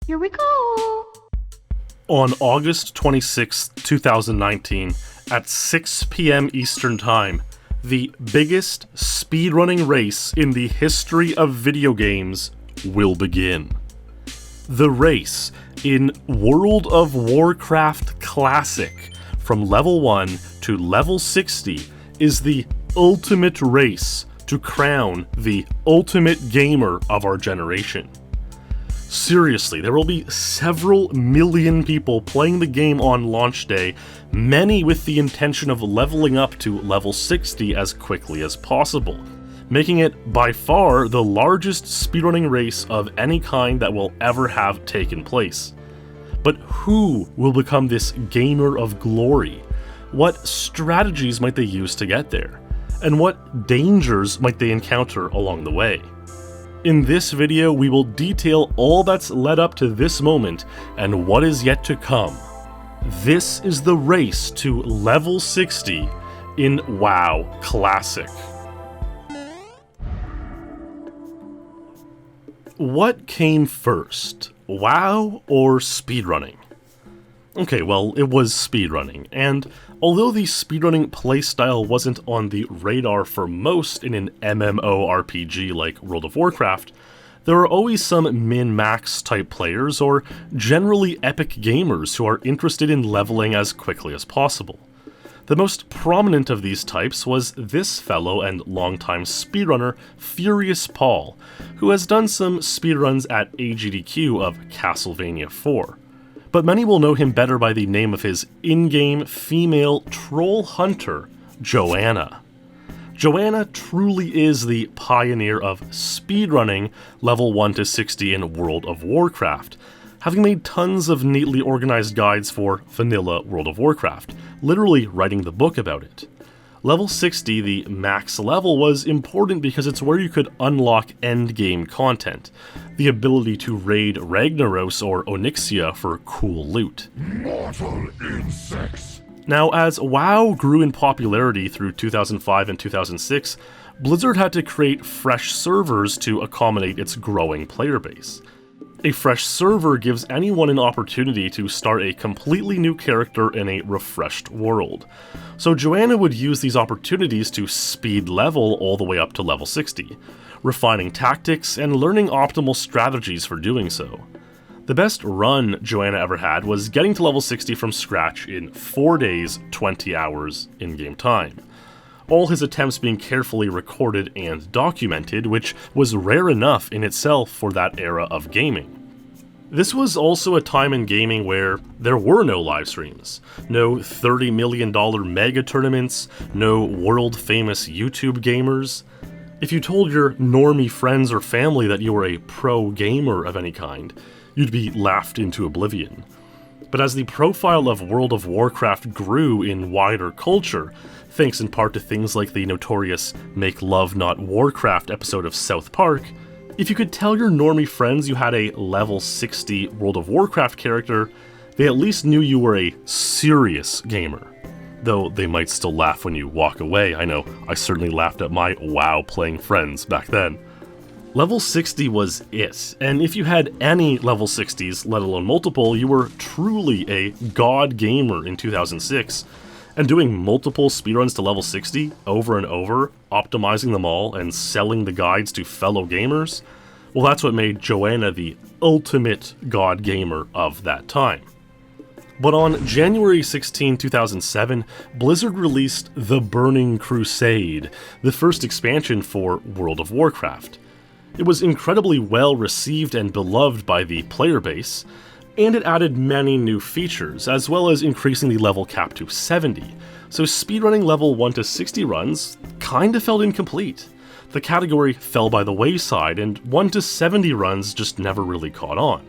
Here we go! On August 26, 2019, at 6 p.m. Eastern Time, the biggest speedrunning race in the history of video games will begin. The race in World of Warcraft Classic from level 1 to level 60 is the ultimate race to crown the ultimate gamer of our generation. Seriously, there will be several million people playing the game on launch day, many with the intention of leveling up to level 60 as quickly as possible, making it by far the largest speedrunning race of any kind that will ever have taken place. But who will become this gamer of glory? What strategies might they use to get there? And what dangers might they encounter along the way? In this video, we will detail all that's led up to this moment and what is yet to come. This is the race to level 60 in WoW Classic. What came first, WoW or speedrunning? Okay, well, it was speedrunning, and although the speedrunning playstyle wasn't on the radar for most in an MMORPG like World of Warcraft, there are always some min-max type players or generally epic gamers who are interested in leveling as quickly as possible. The most prominent of these types was this fellow and longtime speedrunner, Furious Paul, who has done some speedruns at AGDQ of Castlevania 4. But many will know him better by the name of his in-game female troll hunter, Joana. Joana truly is the pioneer of speedrunning level 1 to 60 in World of Warcraft, having made tons of neatly organized guides for vanilla World of Warcraft, literally writing the book about it. Level 60, the max level, was important because it's where you could unlock endgame content, the ability to raid Ragnaros or Onyxia for cool loot. Mortal insects! Now, as WoW grew in popularity through 2005 and 2006, Blizzard had to create fresh servers to accommodate its growing player base. A fresh server gives anyone an opportunity to start a completely new character in a refreshed world. So Joana would use these opportunities to speed level all the way up to level 60, refining tactics and learning optimal strategies for doing so. The best run Joana ever had was getting to level 60 from scratch in 4 days, 20 hours in-game time. All his attempts being carefully recorded and documented, which was rare enough in itself for that era of gaming. This was also a time in gaming where there were no live streams, no $30 million mega tournaments, no world-famous YouTube gamers. If you told your normie friends or family that you were a pro gamer of any kind, you'd be laughed into oblivion. But as the profile of World of Warcraft grew in wider culture, thanks in part to things like the notorious Make Love Not Warcraft episode of South Park, if you could tell your normie friends you had a level 60 World of Warcraft character, they at least knew you were a serious gamer. Though they might still laugh when you walk away. I know, I certainly laughed at my WoW playing friends back then. Level 60 was it, and if you had any level 60s, let alone multiple, you were truly a god gamer in 2006. And doing multiple speedruns to level 60 over and over, optimizing them all, and selling the guides to fellow gamers, well, that's what made Joana the ultimate god gamer of that time. But on January 16, 2007, Blizzard released The Burning Crusade, the first expansion for World of Warcraft. It was incredibly well received and beloved by the player base, and it added many new features, as well as increasing the level cap to 70, so speedrunning level 1 to 60 runs kinda felt incomplete. The category fell by the wayside, and 1 to 70 runs just never really caught on.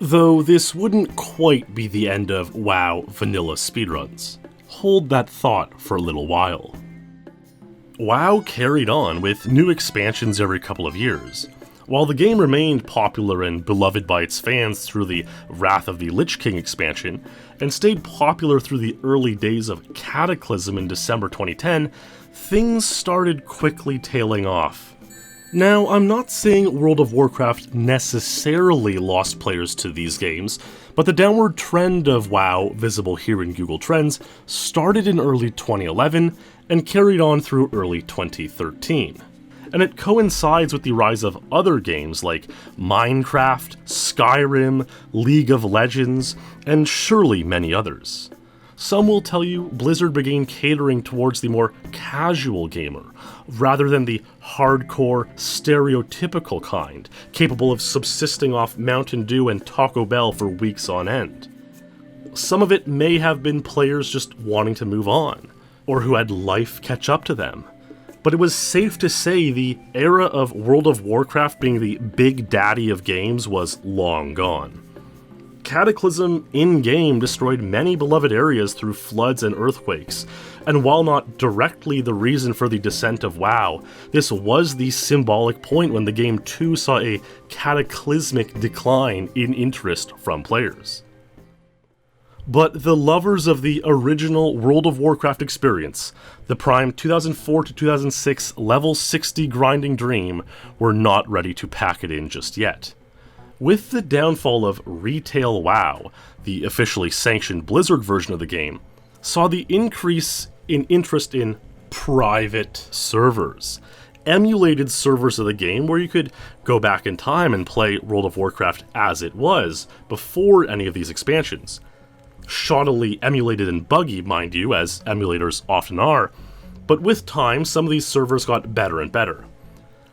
Though this wouldn't quite be the end of WoW vanilla speedruns. Hold that thought for a little while. WoW carried on with new expansions every couple of years. While the game remained popular and beloved by its fans through the Wrath of the Lich King expansion, and stayed popular through the early days of Cataclysm in December 2010, things started quickly tailing off. Now, I'm not saying World of Warcraft necessarily lost players to these games, but the downward trend of WoW, visible here in Google Trends, started in early 2011 and carried on through early 2013. And it coincides with the rise of other games like Minecraft, Skyrim, League of Legends, and surely many others. Some will tell you Blizzard began catering towards the more casual gamer, rather than the hardcore, stereotypical kind, capable of subsisting off Mountain Dew and Taco Bell for weeks on end. Some of it may have been players just wanting to move on, or who had life catch up to them. But it was safe to say the era of World of Warcraft being the big daddy of games was long gone. Cataclysm in-game destroyed many beloved areas through floods and earthquakes, and while not directly the reason for the descent of WoW, this was the symbolic point when the game too saw a cataclysmic decline in interest from players. But the lovers of the original World of Warcraft experience, the prime 2004 to 2006 level 60 grinding dream, were not ready to pack it in just yet. With the downfall of Retail WoW, the officially sanctioned Blizzard version of the game, saw the increase in interest in private servers, emulated servers of the game where you could go back in time and play World of Warcraft as it was, before any of these expansions. Shoddily emulated and buggy, mind you, as emulators often are, but with time some of these servers got better and better.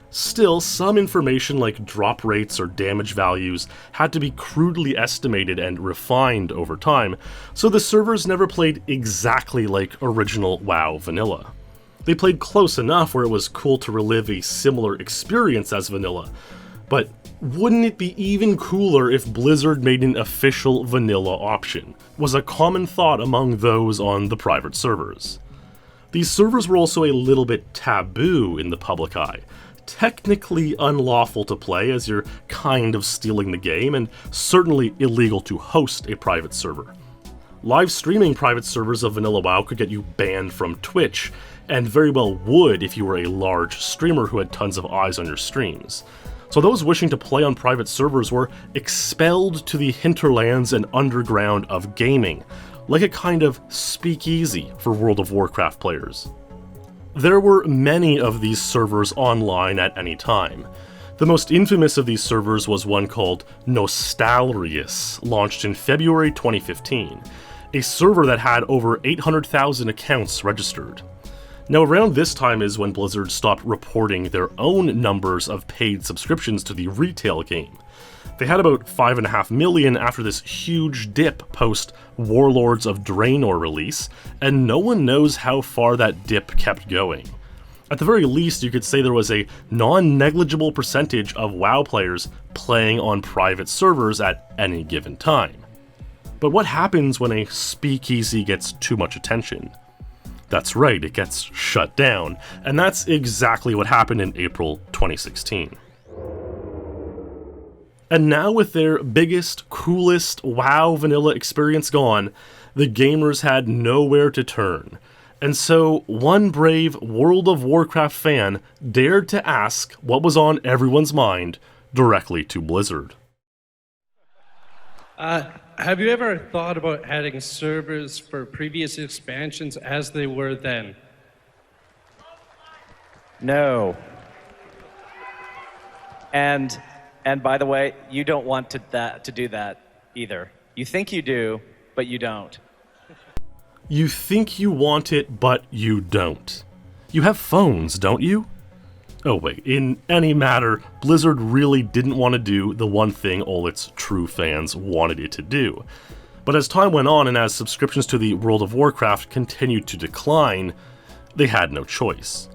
Still, some information like drop rates or damage values had to be crudely estimated and refined over time, so the servers never played exactly like original WoW vanilla. They played close enough where it was cool to relive a similar experience as vanilla, but wouldn't it be even cooler if Blizzard made an official vanilla option? Was a common thought among those on the private servers. These servers were also a little bit taboo in the public eye. Technically unlawful to play as you're kind of stealing the game, and certainly illegal to host a private server. Live streaming private servers of vanilla WoW could get you banned from Twitch, and very well would if you were a large streamer who had tons of eyes on your streams. So those wishing to play on private servers were expelled to the hinterlands and underground of gaming, like a kind of speakeasy for World of Warcraft players. There were many of these servers online at any time. The most infamous of these servers was one called Nostalrius, launched in February 2015, a server that had over 800,000 accounts registered. Now around this time is when Blizzard stopped reporting their own numbers of paid subscriptions to the retail game. They had about 5.5 million after this huge dip post Warlords of Draenor release, and no one knows how far that dip kept going. At the very least, you could say there was a non-negligible percentage of WoW players playing on private servers at any given time. But what happens when a speakeasy gets too much attention? That's right, it gets shut down, and that's exactly what happened in April 2016. And now with their biggest, coolest WoW vanilla experience gone, the gamers had nowhere to turn. And so one brave World of Warcraft fan dared to ask what was on everyone's mind directly to Blizzard. Have you ever thought about adding servers for previous expansions as they were then? No. And by the way, you don't want to do that either. You think you do, but you don't. You think you want it, but you don't. You have phones, don't you? Oh wait, in any matter, Blizzard really didn't want to do the one thing all its true fans wanted it to do. But as time went on and as subscriptions to the World of Warcraft continued to decline, they had no choice.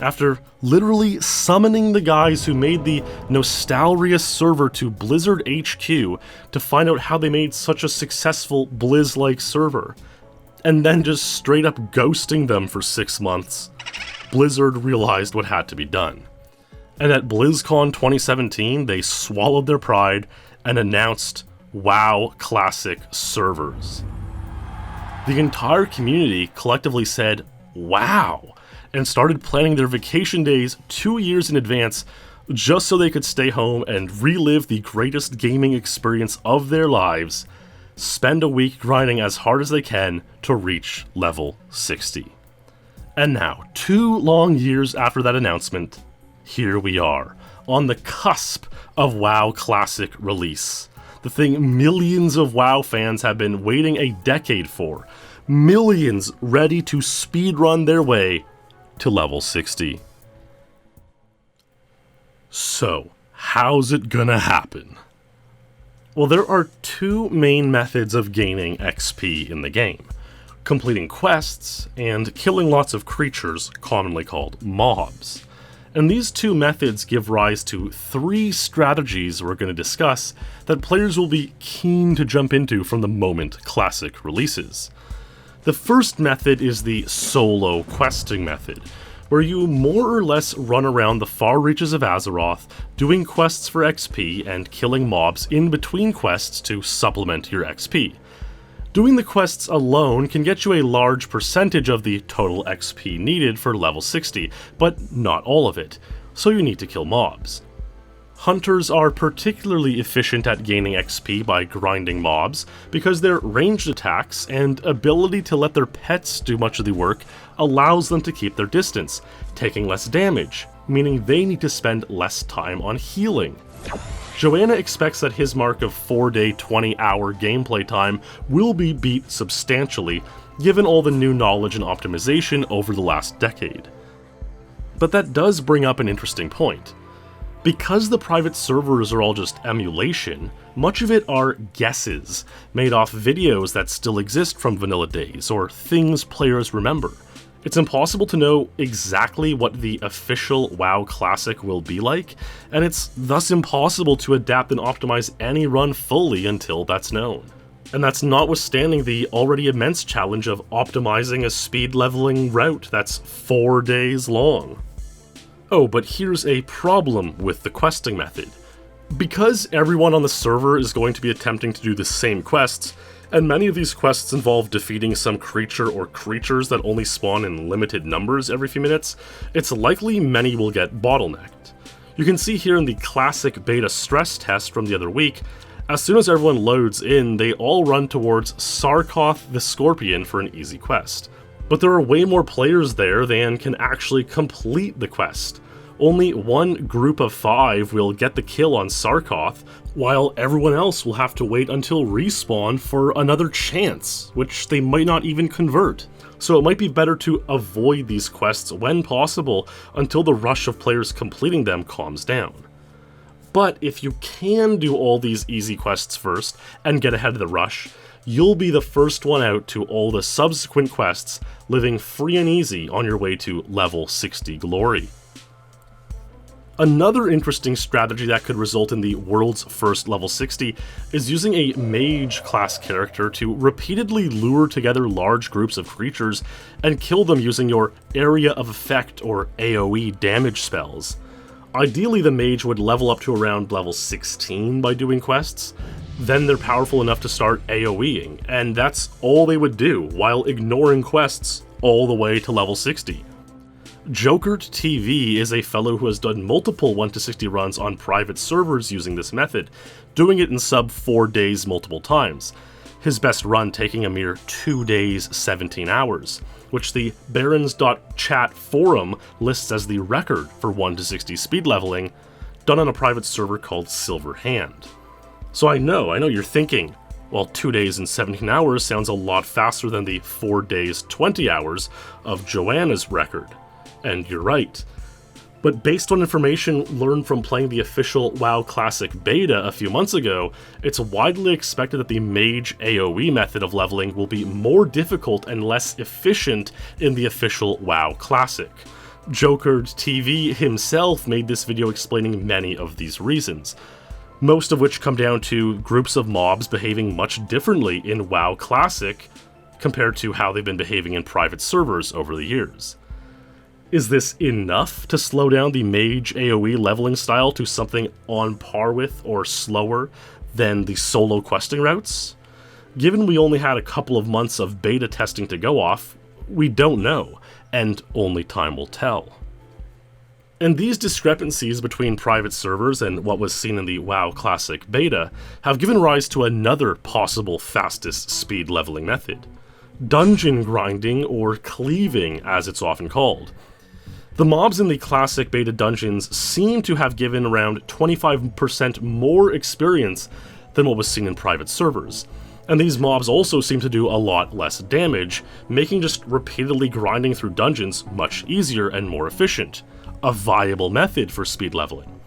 After literally summoning the guys who made the Nostalrius server to Blizzard HQ to find out how they made such a successful Blizz-like server, and then just straight up ghosting them for 6 months, Blizzard realized what had to be done. And at BlizzCon 2017, they swallowed their pride and announced WoW Classic servers. The entire community collectively said, "Wow," and started planning their vacation days 2 years in advance just so they could stay home and relive the greatest gaming experience of their lives, spend a week grinding as hard as they can to reach level 60. And now, 2 long years after that announcement, here we are, on the cusp of WoW Classic release. The thing millions of WoW fans have been waiting a decade for. Millions ready to speedrun their way to level 60. So, how's it gonna happen? Well, there are 2 main methods of gaining XP in the game: completing quests and killing lots of creatures, commonly called mobs. And these 2 methods give rise to 3 strategies we're going to discuss that players will be keen to jump into from the moment Classic releases. The first method is the solo questing method, where you more or less run around the far reaches of Azeroth, doing quests for XP and killing mobs in between quests to supplement your XP. Doing the quests alone can get you a large percentage of the total XP needed for level 60, but not all of it, so you need to kill mobs. Hunters are particularly efficient at gaining XP by grinding mobs because their ranged attacks and ability to let their pets do much of the work allows them to keep their distance, taking less damage, meaning they need to spend less time on healing. Joana expects that his mark of 4-day 20-hour gameplay time will be beat substantially, given all the new knowledge and optimization over the last decade. But that does bring up an interesting point. Because the private servers are all just emulation, much of it are guesses, made off videos that still exist from vanilla days, or things players remember. It's impossible to know exactly what the official WoW Classic will be like, and it's thus impossible to adapt and optimize any run fully until that's known. And that's notwithstanding the already immense challenge of optimizing a speed leveling route that's 4 days long. Oh, but here's a problem with the questing method. Because everyone on the server is going to be attempting to do the same quests, and many of these quests involve defeating some creature or creatures that only spawn in limited numbers every few minutes, it's likely many will get bottlenecked. You can see here in the classic beta stress test from the other week, as soon as everyone loads in, they all run towards Sarkoth the Scorpion for an easy quest. But there are way more players there than can actually complete the quest. Only one group of 5 will get the kill on Sarkoth, while everyone else will have to wait until respawn for another chance, which they might not even convert. So it might be better to avoid these quests when possible until the rush of players completing them calms down. But if you can do all these easy quests first and get ahead of the rush, you'll be the first one out to all the subsequent quests, living free and easy on your way to level 60 glory. Another interesting strategy that could result in the world's first level 60 is using a mage class character to repeatedly lure together large groups of creatures and kill them using your area of effect or AoE damage spells. Ideally, the mage would level up to around level 16 by doing quests. Then they're powerful enough to start AoEing, and that's all they would do while ignoring quests all the way to level 60. JokerdTV is a fellow who has done multiple 1-60 runs on private servers using this method, doing it in sub 4 days multiple times. His best run taking a mere 2 days 17 hours, which the barons.chat forum lists as the record for 1-60 speed leveling, done on a private server called Silver Hand. So I know you're thinking, well, 2 days and 17 hours sounds a lot faster than the 4 days 20 hours of Joana's record. And you're right. But based on information learned from playing the official WoW Classic beta a few months ago, it's widely expected that the mage AoE method of leveling will be more difficult and less efficient in the official WoW Classic. JokerdTV himself made this video explaining many of these reasons, most of which come down to groups of mobs behaving much differently in WoW Classic compared to how they've been behaving in private servers over the years. Is this enough to slow down the mage AoE leveling style to something on par with or slower than the solo questing routes? Given we only had a couple of months of beta testing to go off, We don't know, and only time will tell. And these discrepancies between private servers and what was seen in the WoW Classic beta have given rise to another possible fastest speed leveling method: dungeon grinding, or cleaving as it's often called. The mobs in the Classic beta dungeons seem to have given around 25% more experience than what was seen in private servers, and these mobs also seem to do a lot less damage, making just repeatedly grinding through dungeons much easier and more efficient. A viable method for speed leveling.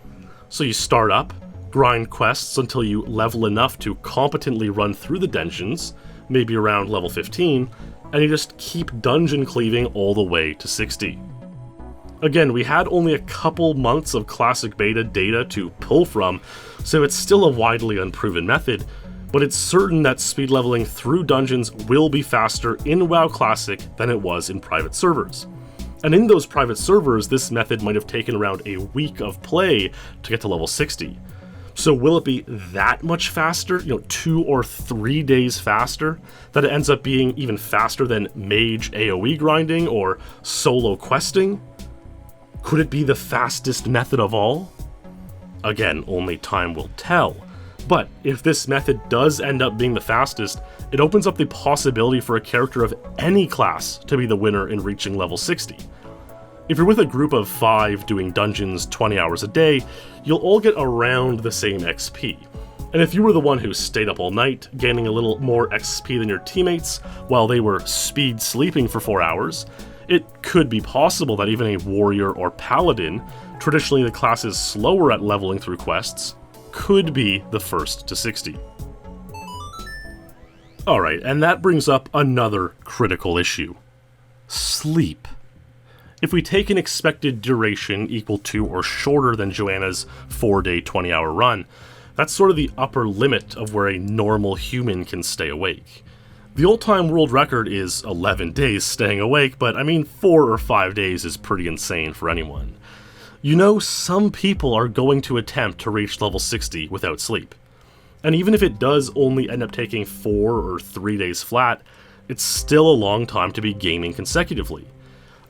So you start up, grind quests until you level enough to competently run through the dungeons, maybe around level 15, and you just keep dungeon cleaving all the way to 60. Again, we had only a couple months of Classic Beta data to pull from, so it's still a widely unproven method, but it's certain that speed leveling through dungeons will be faster in WoW Classic than it was in private servers. And in those private servers, this method might have taken around a week of play to get to level 60. So will it be that much faster, 2 or 3 days faster, that it ends up being even faster than mage AoE grinding or solo questing? Could it be the fastest method of all? Again, only time will tell. But if this method does end up being the fastest, it opens up the possibility for a character of any class to be the winner in reaching level 60. If you're with a group of 5 doing dungeons 20 hours a day, you'll all get around the same XP. And if you were the one who stayed up all night, gaining a little more XP than your teammates while they were speed sleeping for 4 hours, it could be possible that even a warrior or paladin, traditionally the classes slower at leveling through quests, could be the first to 60. Alright, and that brings up another critical issue. Sleep. If we take an expected duration equal to or shorter than Joana's 4-day 20-hour run, that's sort of the upper limit of where a normal human can stay awake. The all-time world record is 11 days staying awake, but 4 or 5 days is pretty insane for anyone. Some people are going to attempt to reach level 60 without sleep. And even if it does only end up taking 4 or 3 days flat, it's still a long time to be gaming consecutively.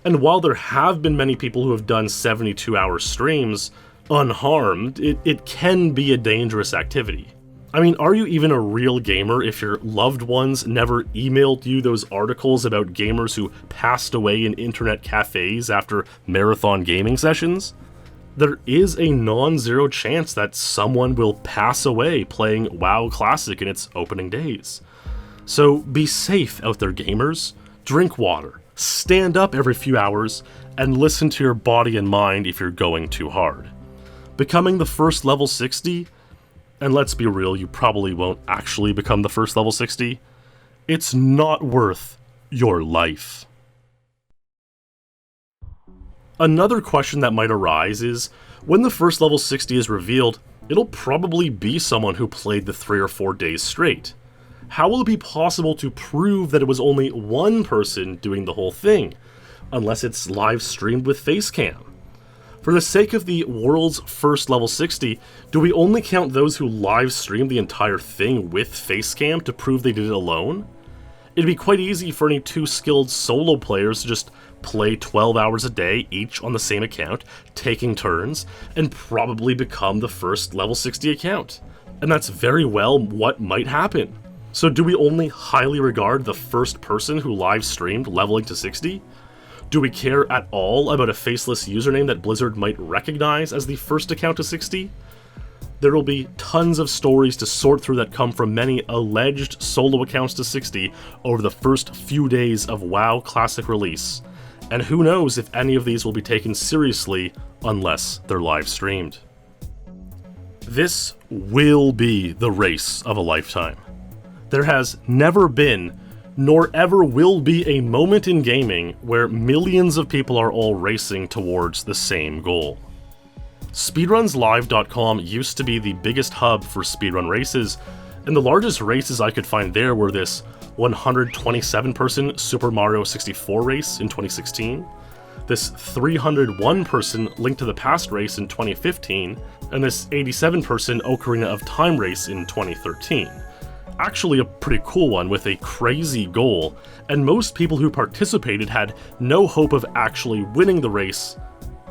And while there have been many people who have done 72-hour streams unharmed, it can be a dangerous activity. Are you even a real gamer if your loved ones never emailed you those articles about gamers who passed away in internet cafes after marathon gaming sessions? There is a non-zero chance that someone will pass away playing WoW Classic in its opening days. So be safe out there, gamers. Drink water, stand up every few hours, and listen to your body and mind if you're going too hard. Becoming the first level 60, and let's be real, you probably won't actually become the first level 60, it's not worth your life. Another question that might arise is, when the first level 60 is revealed, it'll probably be someone who played the 3 or 4 days straight. How will it be possible to prove that it was only one person doing the whole thing, unless it's live streamed with Facecam? For the sake of the world's first level 60, do we only count those who live streamed the entire thing with Facecam to prove they did it alone? It'd be quite easy for any 2 skilled solo players to just play 12 hours a day, each on the same account, taking turns, and probably become the first level 60 account. And that's very well what might happen. So do we only highly regard the first person who live streamed leveling to 60? Do we care at all about a faceless username that Blizzard might recognize as the first account to 60? There will be tons of stories to sort through that come from many alleged solo accounts to 60 over the first few days of WoW Classic release, and who knows if any of these will be taken seriously unless they're live streamed. This will be the race of a lifetime. There has never been, nor ever will be, a moment in gaming where millions of people are all racing towards the same goal. Speedrunslive.com used to be the biggest hub for speedrun races, and the largest races I could find there were this 127-person Super Mario 64 race in 2016, this 301-person Link to the Past race in 2015, and this 87-person Ocarina of Time race in 2013. actually a pretty cool one with a crazy goal, and most people who participated had no hope of actually winning the race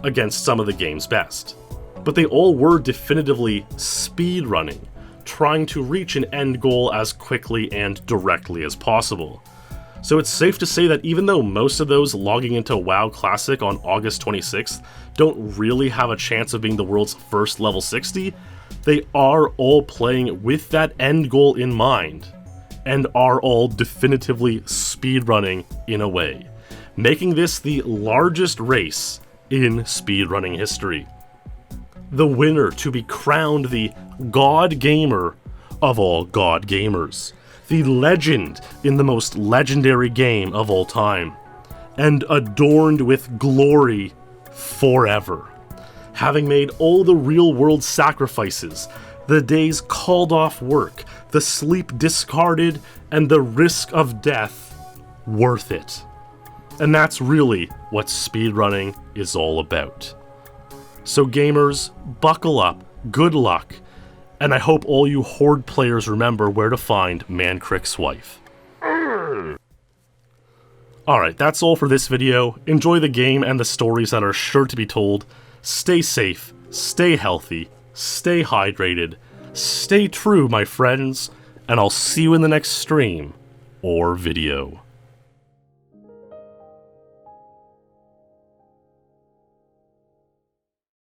against some of the game's best. But they all were definitively speedrunning, trying to reach an end goal as quickly and directly as possible. So it's safe to say that even though most of those logging into WoW Classic on August 26th don't really have a chance of being the world's first level 60, they are all playing with that end goal in mind, and are all definitively speedrunning in a way, making this the largest race in speedrunning history. The winner to be crowned the God Gamer of all God Gamers, the legend in the most legendary game of all time, and adorned with glory forever. Having made all the real-world sacrifices, the days called off work, the sleep discarded, and the risk of death worth it. And that's really what speedrunning is all about. So gamers, buckle up, good luck, and I hope all you Horde players remember where to find Mancrick's wife. Alright, that's all for this video. Enjoy the game and the stories that are sure to be told. Stay safe, stay healthy, stay hydrated, stay true, my friends, and I'll see you in the next stream or video.